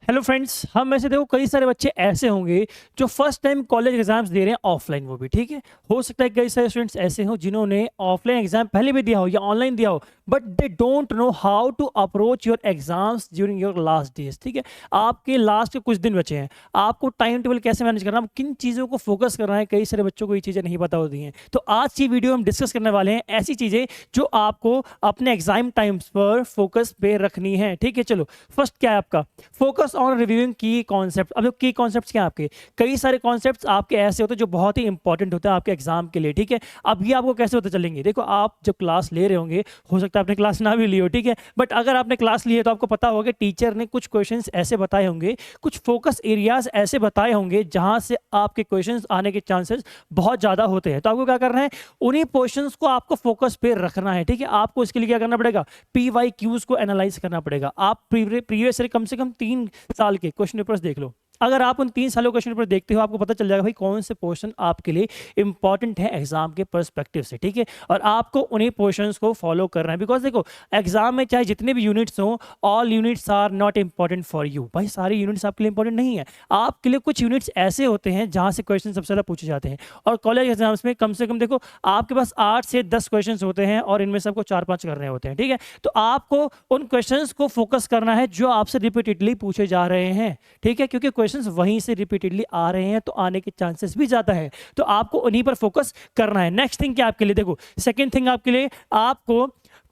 Hello friends, हम में से देखो कई सारे बच्चे ऐसे होंगे जो फर्स्ट टाइम कॉलेज एग्जाम्स दे रहे हैं ऑफलाइन, वो भी ठीक है। हो सकता है कई सारे स्टूडेंट्स ऐसे हो जिन्होंने ऑफलाइन एग्जाम पहले भी दिया हो या ऑनलाइन दिया हो, but they don't know how to approach your exams during your last days. ठीक है, आपके लास्ट के कुछ दिन बचे हैं, आपको टाइम टेबल कैसे मैनेज करना है, किन चीज़ों को फोकस करना है। कई सारे बच्चों को ये चीज़ें नहीं पता होती हैं। तो आज की वीडियो हम डिस्कस करने वाले हैं ऐसी चीज़ें जो आपको अपने एग्जाम टाइम्स पर फोकस पे रखनी है। ठीक है, चलो फर्स्ट क्या है आपका फोकस ऑन रिव्यूइंग की कॉन्सेप्ट। अब जो की कॉन्सेप्ट्स क्या हैं आपके, कई सारे कॉन्सेप्ट्स आपके ऐसे होते हैं जो बहुत ही इंपॉर्टेंट होते हैं आपके एग्जाम के लिए। ठीक है, अब ये आपको कैसे होते चलेंगे, देखो आप जब क्लास ले रहे होंगे, हो सकता है आपने क्लास ना भी ली हो, ठीक है, बट अगर आपने क्लास ली है तो आपको पता होगा कि टीचर ने कुछ क्वेश्चंस ऐसे बताए होंगे, कुछ फोकस एरियाज ऐसे बताए होंगे जहां से आपके क्वेश्चंस आने के चांसेस बहुत ज़्यादा होते हैं। तो आपको क्या करना है, उन्हीं क्वेश्चंस को आपको फोकस पे रखना है। ठीक है, आपको इसके लिए क्या करना पड़ेगा, PYQs को एनालाइज करना पड़ेगा। आप प्रीवियस कम से कम 3 साल के क्वेश्चन पेपर्स देख लो। अगर आप उन 3 सालों क्वेश्चन पेपर देखते हो, आपको पता चल जाएगा भाई कौन से पोर्शन आपके लिए इंपॉर्टेंट है एग्जाम के पर्सपेक्टिव से। ठीक है, और आपको उन्हीं पोर्शंस को फॉलो करना है, बिकॉज देखो एग्जाम में चाहे जितने भी यूनिट्स हो, all units are not important for you. भाई सारी यूनिट्स आपके लिए इंपॉर्टेंट नहीं है, आपके लिए कुछ यूनिट्स ऐसे होते हैं जहां से क्वेश्चन सबसे ज़्यादा पूछे जाते हैं। और कॉलेज एग्जाम्स में कम से कम देखो आपके पास 8 से 10 क्वेश्चन होते हैं और इनमें से आपको 4-5 करने होते हैं। ठीक है, तो आपको उन क्वेश्चंस को फोकस करना है जो आपसे रिपीटेडली पूछे जा रहे हैं। ठीक है, क्योंकि क्वेश्चंस वहीं से रिपीटेडली आ रहे हैं तो आने के चांसेस भी ज्यादा है, तो आपको उन्हीं पर फोकस करना है। नेक्स्ट थिंग क्या आपके लिए, देखो सेकंड थिंग आपके लिए, आपको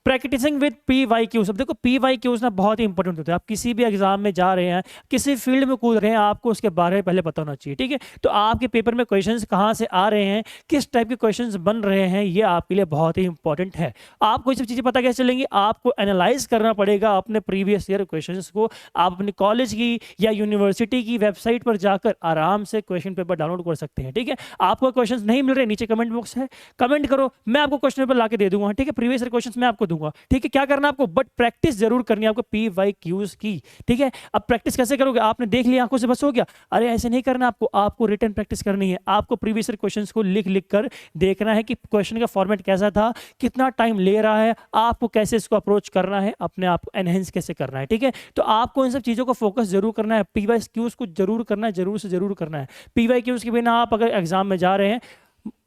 प्रैक्टिसिंग विद PYQs। अब देखो PYQs ना बहुत ही इंपॉर्टेंट होते हैं। आप किसी भी एग्जाम में जा रहे हैं, किसी फील्ड में कूद रहे हैं, आपको उसके बारे में पहले पता होना चाहिए। ठीक है, तो आपके पेपर में क्वेश्चंस कहाँ से आ रहे हैं, किस टाइप के क्वेश्चंस बन रहे हैं, ये आपके लिए बहुत ही इंपॉर्टेंट है। आपको ये सब चीज़ें पता कैसे चलेंगी, आपको एनालाइज करना पड़ेगा अपने प्रीवियस ईयर क्वेश्चंस को। आप अपनी कॉलेज की या यूनिवर्सिटी की वेबसाइट पर जाकर आराम से क्वेश्चन पेपर डाउनलोड कर सकते हैं। ठीक है, आपको क्वेश्चन नहीं मिल रहे, नीचे कमेंट बॉक्स है, कमेंट करो, मैं आपको क्वेश्चन पेपर ला के दे दूंगा। ठीक है, प्रीवियस ईयर क्वेश्चन मैं आपको दूंगा। ठीक है, क्या करना आपको, बट प्रैक्टिस जरूर करनी है आपको PYQs की। ठीक है, अब प्रैक्टिस कैसे करोगे, आपने देख लिया आंखों से बस हो गया, अरे ऐसे नहीं करना, आपको रिटन प्रैक्टिस करनी है। आपको प्रीवियस ईयर क्वेश्चंस को लिख लिख कर देखना है कि क्वेश्चन का फॉर्मेट कैसा था, कितना टाइम ले रहा है, आपको कैसे इसको अप्रोच करना है, अपने आप को एनहेंस कैसे करना है। ठीक है, तो आपको इन सब चीज़ों को फोकस जरूर करना है, PYQs को जरूर करना है, जरूर से जरूर करना है। PYQs के बिना आप अगर एग्जाम में जा रहे हैं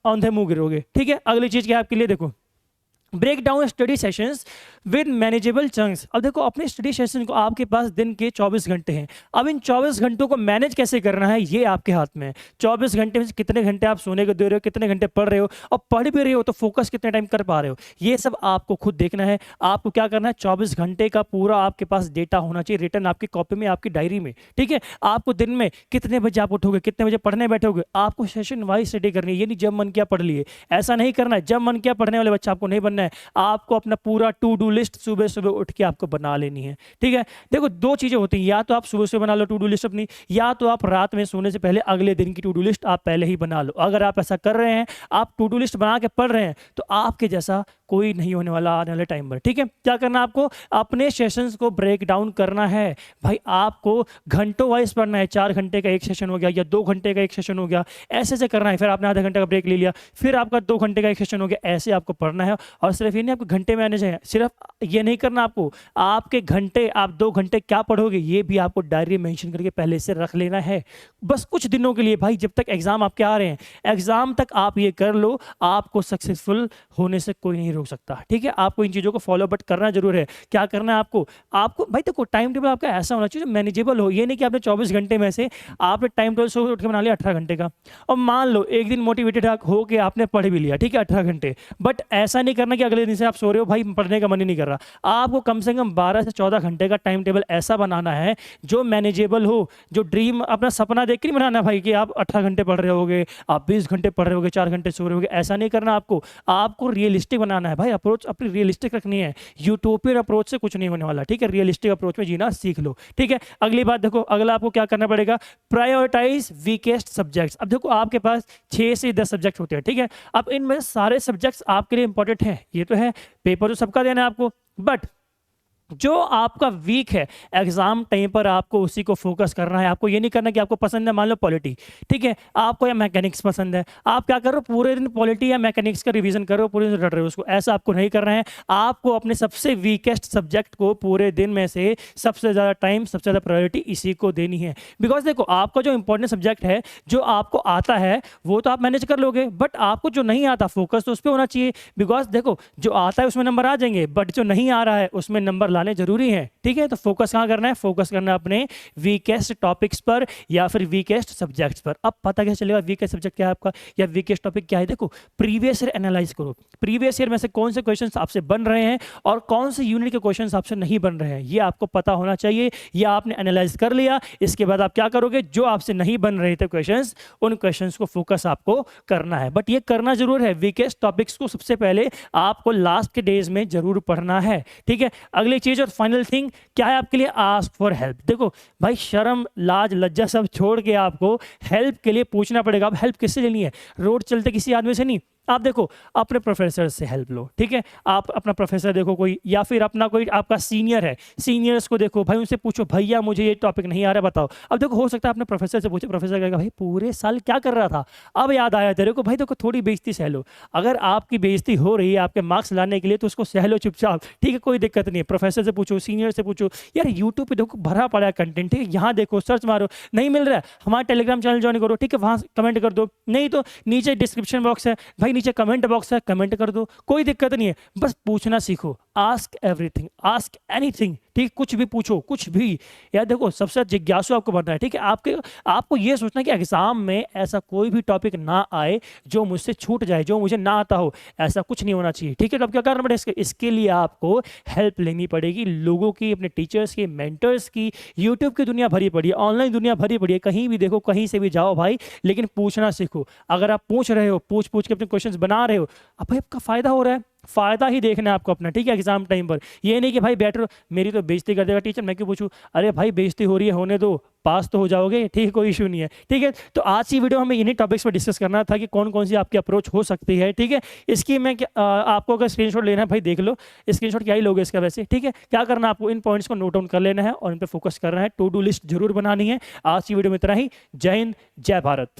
औंधे मुंह गिरोगे। ठीक है, अगली चीज़ क्या है आपके लिए, देखो break down study sessions with manageable chunks. अब देखो अपने स्टडी सेशन को, आपके पास दिन के 24 घंटे हैं, अब इन 24 घंटों को मैनेज कैसे करना है ये आपके हाथ में है। 24 घंटे में कितने घंटे आप सोने को दे रहे हो, कितने घंटे पढ़ रहे हो, और पढ़ भी रहे हो तो फोकस कितने टाइम कर पा रहे हो, ये सब आपको खुद देखना है। आपको क्या करना है, 24 घंटे का पूरा आपके पास डेटा होना चाहिए रिटर्न आपकी कॉपी में, आपकी डायरी में। ठीक है, आपको दिन में कितने बजे आप उठोगे, कितने बजे पढ़ने बैठोगे, आपको सेशन वाइज स्टडी करनी है। ये नहीं जब मन किया पढ़ लिए, ऐसा नहीं करना है। जब मन किया पढ़ने वाले बच्चा आपको नहीं बनना है। आपको अपना पूरा टू डू लिस्ट सुबह सुबह उठ के आपको बना लेनी है। ठीक है, देखो दो चीजें होती हैं, या तो आप सुबह सुबह बना लो टू डू लिस्ट अपनी, या तो आप रात में सोने से पहले अगले दिन की टू डू लिस्ट आप पहले ही बना लो। अगर आप ऐसा कर रहे हैं, आप टू डू लिस्ट बना के पढ़ रहे हैं, तो आपके जैसा कोई नहीं होने वाला आने वाले टाइम पर। ठीक है, क्या करना आपको, अपने सेशंस को ब्रेक डाउन करना है। भाई आपको घंटों वाइज पढ़ना है, 4 घंटे का एक सेशन हो गया या 2 घंटे का एक सेशन हो गया, ऐसे ऐसे करना है। फिर आपने आधा घंटे का ब्रेक ले लिया, फिर आपका 2 घंटे का एक सेशन हो गया, ऐसे आपको पढ़ना है। और सिर्फ ये नहीं आपको घंटे मैनेज है, सिर्फ ये नहीं करना आपको, आपके घंटे, आप 2 घंटे क्या पढ़ोगे ये भी आपको डायरी मेंशन करके पहले से रख लेना है। बस कुछ दिनों के लिए भाई, जब तक एग्जाम आपके आ रहे हैं, एग्जाम तक आप ये कर लो, आपको सक्सेसफुल होने से कोई नहीं रोक सकता। ठीक है, आपको इन चीज़ों को फॉलो बट करना जरूर है। क्या करना है आपको भाई देखो टाइम टेबल आपका ऐसा होना चाहिए जो मैनेजेबल हो। ये नहीं कि आपने 24 घंटे में से आपने टाइम टेबल सुबह उठ के बना लिया 18 घंटे का, और मान लो एक दिन मोटिवेटेड हो के आपने पढ़ भी लिया, ठीक है 18 घंटे, बट ऐसा नहीं करना कि अगले दिन से आप सो रहे हो भाई पढ़ने का मन ही नहीं कर रहा। आपको कम से कम 12 से 14 घंटे का टाइम टेबल ऐसा बनाना है जो मैनेजेबल हो, जो ड्रीम अपना सपना देख के नहीं बनाना भाई कि आप 18 घंटे पढ़ रहे होगे, आप 20 घंटे पढ़ रहे होगे, 4 घंटे सो रहे होगे, ऐसा नहीं करना। आपको रियलिस्टिक बनाना है भाई, अप्रोच अपनी रियलिस्टिक रखनी है। यूटोपियन अप्रोच से कुछ नहीं होने वाला। ठीक है, रियलिस्टिक अप्रोच में जीना सीख लो। ठीक है, अगली बात देखो, अगला आपको क्या करना पड़ेगा, प्रायोरिटाइज वीकेस्ट सब्जेक्ट्स। अब देखो आपके पास 6 से 10 सब्जेक्ट होते हैं। ठीक है, अब इनमें सारे सब्जेक्ट्स आपके लिए इंपॉर्टेंट हैं, ये तो है, पेपर तो सबका देना है आपको, बट जो आपका वीक है एग्जाम टाइम पर आपको उसी को फोकस करना है। आपको ये नहीं करना कि आपको पसंद है मान लो पॉलिटी, ठीक है, आपको या मैकेनिक्स पसंद है, आप क्या कर रहे हो पूरे दिन पॉलिटी या मैकेनिक्स का रिवीजन कर रहे हो, पूरे दिन रट रहे हो उसको, ऐसा आपको नहीं करना है। आपको अपने सबसे वीकेस्ट सब्जेक्ट को पूरे दिन में से सबसे ज़्यादा टाइम, सबसे ज़्यादा प्रायोरिटी इसी को देनी है। बिकॉज देखो आपका जो इंपॉर्टेंट सब्जेक्ट है, जो आपको आता है वो तो आप मैनेज कर लोगे, बट आपको जो नहीं आता फोकस तो उस पर होना चाहिए। बिकॉज देखो जो आता है उसमें नंबर आ जाएंगे, बट जो नहीं आ रहा है उसमें नंबर लाने जरूरी है, ठीक है। तो फोकस कहाँ करना है, फोकस करना है अपने वीकेस्ट टॉपिक्स पर या फिर वीकेस्ट सब्जेक्ट्स पर। अब पता कैसे चलेगा वीकेस्ट सब्जेक्ट क्या है आपका या वीकेस्ट टॉपिक क्या है? देखो प्रीवियस ईयर एनालाइज करो, प्रीवियस ईयर में से कौन से क्वेश्चंस आपसे बन रहे हैं और कौन से यूनिट के क्वेश्चंस आपसे नहीं बन रहे हैं, ये आपको पता होना चाहिए। या आपने एनालाइज कर लिया, इसके बाद आप क्या करोगे, जो आपसे नहीं बन रहे थे क्वेश्चंस, उन क्वेश्चंस को फोकस आपको करना है। बट ये करना जरूर है, वीकेस्ट टॉपिक्स को सबसे पहले आपको लास्ट के डेज में जरूर पढ़ना है, ठीक है। अगली चीज और फाइनल थिंग क्या है आपके लिए, आस्क फॉर हेल्प। देखो भाई शर्म लाज लज्जा सब छोड़ के आपको हेल्प के लिए पूछना पड़ेगा। अब हेल्प किससे लेनी है, रोड चलते किसी आदमी से नहीं। आप देखो अपने प्रोफेसर से हेल्प लो, ठीक है। आप अपना प्रोफेसर देखो कोई, या फिर अपना कोई आपका सीनियर है, सीनियर्स को देखो भाई, उनसे पूछो भैया मुझे ये टॉपिक नहीं आ रहा बताओ। अब देखो हो सकता है अपने प्रोफेसर से पूछे, प्रोफेसर कहेगा भाई पूरे साल क्या कर रहा था, अब याद आया तेरे को, भाई देखो थोड़ी बेइज्जती सह लो। अगर आपकी बेइज्जती हो रही है आपके मार्क्स लाने के लिए तो उसको सह लो चुपचाप, ठीक है, कोई दिक्कत नहीं है। प्रोफेसर से पूछो, सीनियर से पूछो। यार यूट्यूब पे देखो भरा पड़ा है कंटेंट, ठीक है, यहाँ देखो सर्च मारो, नहीं मिल रहा है हमारा टेलीग्राम चैनल ज्वाइन करो, ठीक है, वहाँ कमेंट कर दो, नहीं तो नीचे डिस्क्रिप्शन बॉक्स है भाई, नीचे कमेंट बॉक्स है, कमेंट कर दो, कोई दिक्कत नहीं है। बस पूछना सीखो, आस्क एवरीथिंग, आस्क एनीथिंग, ठीक, कुछ भी पूछो, कुछ भी। यार देखो सबसे जिज्ञासु आपको बनना है, ठीक है। आपको ये सोचना है कि एग्जाम में ऐसा कोई भी टॉपिक ना आए जो मुझसे छूट जाए, जो मुझे ना आता हो, ऐसा कुछ नहीं होना चाहिए, ठीक है। तो अब क्या करना पड़ेगा, इसके लिए आपको हेल्प लेनी पड़ेगी लोगों की, अपने टीचर्स की, मेंटर्स की। यूट्यूब की दुनिया भरी पड़ी है, ऑनलाइन दुनिया भरी पड़ी है, कहीं भी देखो, कहीं से भी जाओ भाई, लेकिन पूछना सीखो। अगर आप पूछ रहे हो, पूछ पूछ के अपने क्वेश्चंस बना रहे हो, अब भाई आपका फायदा हो रहा है, फायदा ही देखना है आपको अपना, ठीक है, एग्जाम टाइम पर। ये नहीं कि भाई बैठ रहो मेरी तो बेइज्जती कर देगा टीचर, मैं क्यों पूछूं, अरे भाई बेइज्जती हो रही है होने दो, पास तो हो जाओगे, ठीक है, कोई इशू नहीं है, ठीक है। तो आज की वीडियो हमें इन्हीं टॉपिक्स पर डिस्कस करना था कि कौन कौन सी आपकी अप्रोच हो सकती है, ठीक है। इसकी मैं आपको अगर स्क्रीनशॉट लेना है भाई देख लो, स्क्रीनशॉट क्या ही लोगे इसका वैसे, ठीक है। क्या करना है आपको, इन पॉइंट्स को नोट डाउन कर लेना है और इन पर फोकस करना है, टू डू लिस्ट जरूर बनानी है। आज की वीडियो में इतना ही। जय हिंद, जय भारत।